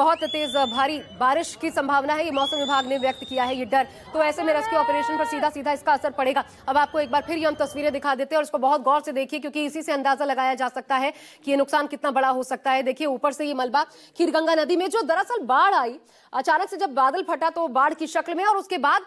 बहुत तेज भारी बारिश की संभावना है, ये मौसम विभाग ने व्यक्त किया है ये डर। तो ऐसे में रेस्क्यू ऑपरेशन पर सीधा सीधा इसका असर पड़ेगा। अब आपको एक बार फिर ये हम तस्वीरें दिखा देते हैं और इसको बहुत गौर से देखिए, क्योंकि इसी से अंदाजा लगाया जा सकता है कि ये नुकसान कितना बड़ा हो सकता है। देखिए ऊपर से ये मलबा खीरगंगा नदी में, जो दरअसल बाढ़ आई अचानक से, जब बादल फटा तो बाढ़ की शक्ल में, और उसके बाद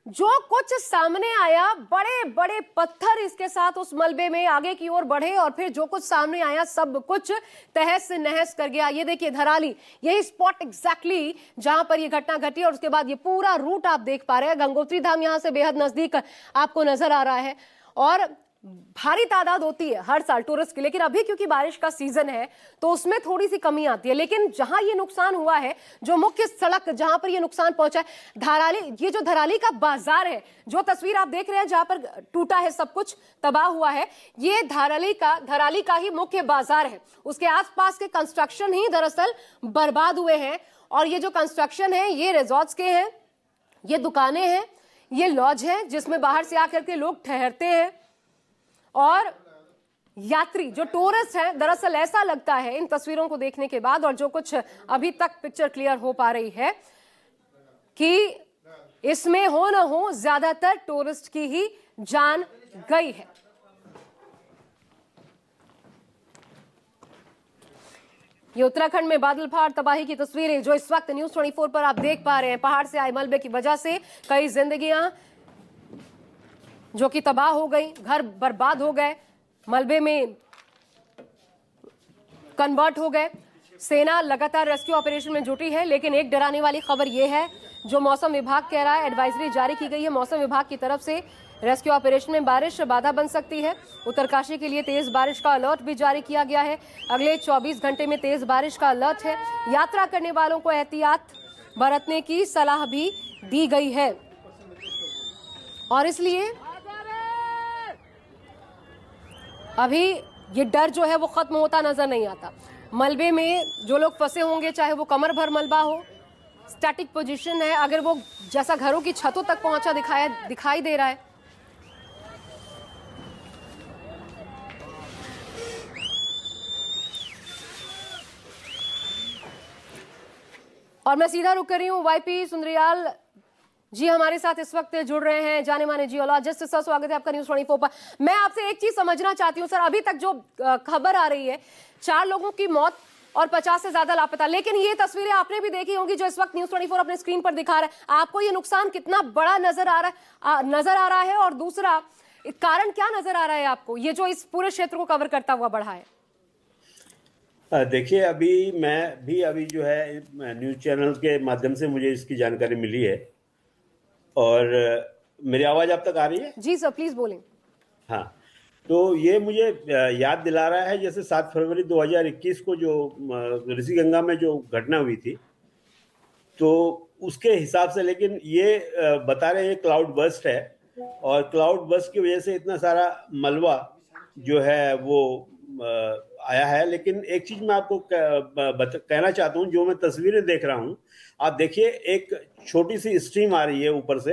जो कुछ सामने आया, बड़े बड़े पत्थर इसके साथ उस मलबे में आगे की ओर बढ़े और फिर जो कुछ सामने आया सब कुछ तहस नहस कर गया। ये देखिए धराली, यही स्पॉट एग्जैक्टली जहां पर ये घटना घटी, और उसके बाद ये पूरा रूट आप देख पा रहे हैं। गंगोत्री धाम यहां से बेहद नजदीक आपको नजर आ रहा है और भारी तादाद होती है हर साल टूरिस्ट की, लेकिन अभी क्योंकि बारिश का सीजन है तो उसमें थोड़ी सी कमी आती है। लेकिन जहां ये नुकसान हुआ है, जो मुख्य सड़क जहां पर ये नुकसान पहुंचा है, धराली, ये जो धराली का बाजार है, जो तस्वीर आप देख रहे हैं जहां पर टूटा है, सब कुछ तबाह हुआ है, ये धराली का ही मुख्य बाजार है। उसके आसपास के कंस्ट्रक्शन ही दरअसल बर्बाद हुए हैं। और ये जो कंस्ट्रक्शन है ये रिजॉर्ट्स के हैं, ये दुकानें हैं, ये लॉज है जिसमें बाहर से आकर के लोग ठहरते हैं। और यात्री जो टूरिस्ट हैं, दरअसल ऐसा लगता है इन तस्वीरों को देखने के बाद और जो कुछ अभी तक पिक्चर क्लियर हो पा रही है, कि इसमें हो न हो ज्यादातर टूरिस्ट की ही जान गई है। ये उत्तराखंड में बादल फाड़ तबाही की तस्वीरें जो इस वक्त न्यूज 24 पर आप देख पा रहे हैं। पहाड़ से आए मलबे की वजह से कई जिंदगियां जो कि तबाह हो गई, घर बर्बाद हो गए, मलबे में कन्वर्ट हो गए। सेना लगातार रेस्क्यू ऑपरेशन में जुटी है, लेकिन एक डराने वाली खबर यह है जो मौसम विभाग कह रहा है, एडवाइजरी जारी की गई है मौसम विभाग की तरफ से। रेस्क्यू ऑपरेशन में बारिश बाधा बन सकती है। उत्तरकाशी के लिए तेज बारिश का अलर्ट भी जारी किया गया है। अगले 24 घंटे में तेज बारिश का अलर्ट है। यात्रा करने वालों को एहतियात बरतने की सलाह भी दी गई है। और इसलिए अभी ये डर जो है वो खत्म होता नजर नहीं आता। मलबे में जो लोग फंसे होंगे, चाहे वो कमर भर मलबा हो, स्टैटिक पोजीशन है, अगर वो जैसा घरों की छतों तक पहुंचा दिखाई दे रहा है। और मैं सीधा रुक कर रही हूँ, वाईपी सुंदरियाल जी हमारे साथ इस वक्त जुड़ रहे हैं, जाने माने जियोलॉजिस्ट। सर स्वागत है आपका न्यूज 24 पर। मैं आपसे एक चीज समझना चाहती हूँ सर, अभी तक जो खबर आ रही है 4 लोगों की मौत और 50 से ज्यादा लापता, लेकिन ये तस्वीरें आपने भी देखी होंगी जो इस वक्त न्यूज 24 अपने स्क्रीन पर दिखा रहा है। आपको ये नुकसान कितना बड़ा नजर आ रहा है और दूसरा कारण क्या नजर आ रहा है आपको, ये जो इस पूरे क्षेत्र को कवर करता हुआ बढ़ा है? देखिए अभी जो है न्यूज चैनल के माध्यम से मुझे इसकी जानकारी मिली है। और मेरी आवाज आप तक आ रही है? जी सर प्लीज बोलें। हाँ, तो ये मुझे याद दिला रहा है जैसे 7 फरवरी 2021 को जो ऋषिगंगा में जो घटना हुई थी, तो उसके हिसाब से। लेकिन ये बता रहे हैं क्लाउड बर्स्ट है और क्लाउड बर्स्ट की वजह से इतना सारा मलबा जो है वो आया है। लेकिन एक चीज मैं आपको कहना चाहता हूँ, जो मैं तस्वीरें देख रहा हूँ, आप देखिए एक छोटी सी स्ट्रीम आ रही है ऊपर से,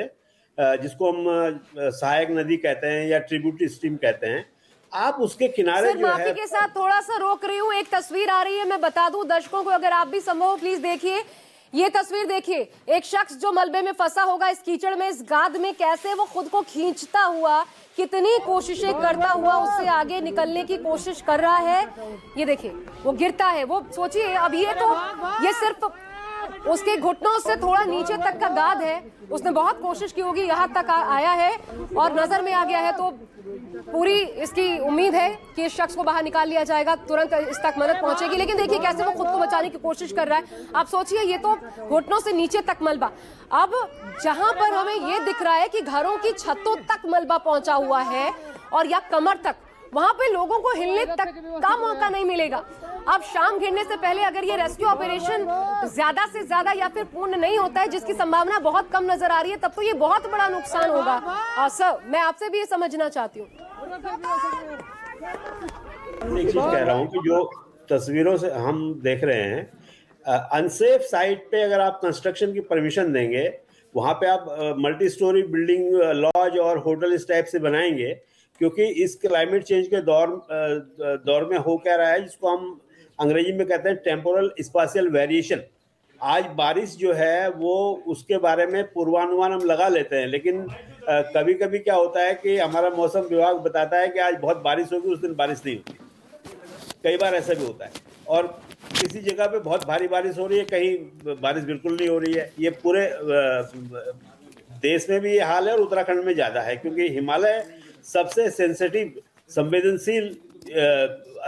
जिसको हम सहायक नदी कहते हैं या ट्रिब्यूटरी स्ट्रीम कहते हैं। आप उसके किनारे जो माफी है, के साथ थोड़ा सा रोक रही हूँ, एक तस्वीर आ रही है, मैं बता दूं दर्शकों को, अगर आप भी संभव प्लीज देखिए ये तस्वीर। देखिए एक शख्स जो मलबे में फंसा होगा, इस कीचड़ में, इस गाद में, कैसे वो खुद को खींचता हुआ, कितनी कोशिशें करता हुआ उससे आगे निकलने की कोशिश कर रहा है। ये देखिए वो गिरता है, वो सोचिए अब ये सिर्फ उसके घुटनों से थोड़ा नीचे तक का गाद है, उसने बहुत कोशिश की होगी, यहाँ तक आया है और नजर में आ गया है। तो पूरी इसकी उम्मीद है कि इस शख्स को बाहर निकाल लिया जाएगा, तुरंत इस तक मदद पहुंचेगी। लेकिन देखिए कैसे वो खुद को बचाने की कोशिश कर रहा है। आप सोचिए ये तो घुटनों से नीचे तक मलबा। अब जहां पर हमें ये दिख रहा है कि घरों की छतों तक मलबा पहुंचा हुआ है और या कमर तक, वहां पे लोगों को हिलने तक का मौका नहीं मिलेगा। अब शाम घिरने से पहले अगर ये रेस्क्यू ऑपरेशन ज्यादा से ज्यादा या फिर पूर्ण नहीं होता है, जिसकी संभावना बहुत कम नजर आ रही है, तब तो ये बहुत बड़ा नुकसान होगा। और सर मैं आपसे भी ये समझना चाहती हूँ। एक चीज कह रहा हूँ कि जो तस्वीरों से हम देख रहे हैं, अनसेफ साइट पे अगर आप कंस्ट्रक्शन की परमिशन देंगे, वहां पे आप मल्टी स्टोरी बिल्डिंग, लॉज और होटल इस टाइप से बनाएंगे, क्योंकि इस क्लाइमेट चेंज के दौर में हो क्या रहा है, जिसको हम अंग्रेजी में कहते हैं टेम्पोरल स्पाशियल वेरिएशन। आज बारिश जो है वो उसके बारे में पूर्वानुमान हम लगा लेते हैं, लेकिन कभी कभी क्या होता है कि हमारा मौसम विभाग बताता है कि आज बहुत बारिश होगी, उस दिन बारिश नहीं होती। कई बार ऐसा भी होता है। और किसी जगह पे बहुत भारी बारिश हो रही है, कहीं बारिश बिल्कुल नहीं हो रही है। ये पूरे देश में भी ये हाल है और उत्तराखंड में ज्यादा है, क्योंकि हिमालय सबसे सेंसिटिव, संवेदनशील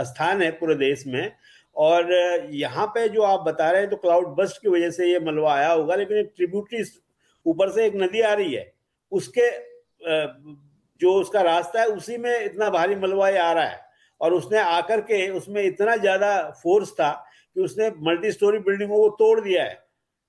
स्थान है पूरे देश में। और यहाँ पे जो आप बता रहे हैं, तो क्लाउड बस्ट की वजह से ये मलबा आया होगा, लेकिन एक ट्रिब्यूटरी ऊपर से एक नदी आ रही है, उसके जो उसका रास्ता है उसी में इतना भारी मलबा आ रहा है। और उसने आकर के उसमें इतना ज्यादा फोर्स था कि उसने मल्टी स्टोरी बिल्डिंगों को तोड़ दिया है।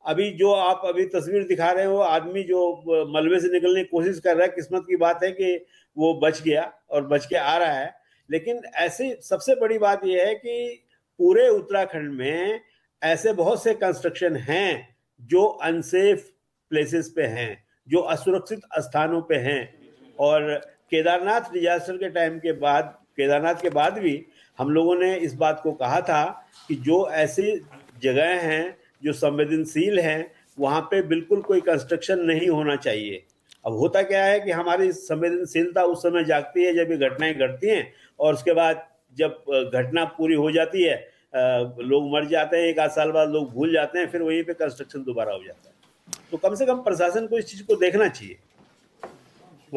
अभी जो आप अभी तस्वीर दिखा रहे हो, आदमी जो मलबे से निकलने की कोशिश कर रहा है, किस्मत की बात है कि वो बच गया और बच के आ रहा है। लेकिन ऐसी सबसे बड़ी बात यह है कि पूरे उत्तराखंड में ऐसे बहुत से कंस्ट्रक्शन हैं जो अनसेफ प्लेसेस पे हैं, जो असुरक्षित स्थानों पे हैं। और केदारनाथ डिजास्टर के टाइम के बाद, केदारनाथ के बाद भी हम लोगों ने इस बात को कहा था कि जो ऐसी जगह हैं जो संवेदनशील हैं, वहां पे बिल्कुल कोई कंस्ट्रक्शन नहीं होना चाहिए। अब होता क्या है कि हमारी संवेदनशीलता उस समय जागती है जब ये घटनाएं घटती हैं, और उसके बाद जब घटना पूरी हो जाती है, लोग मर जाते हैं, एक आध साल बाद लोग भूल जाते हैं, फिर वहीं पे कंस्ट्रक्शन दोबारा हो जाता है। तो कम से कम प्रशासन को इस चीज को देखना चाहिए।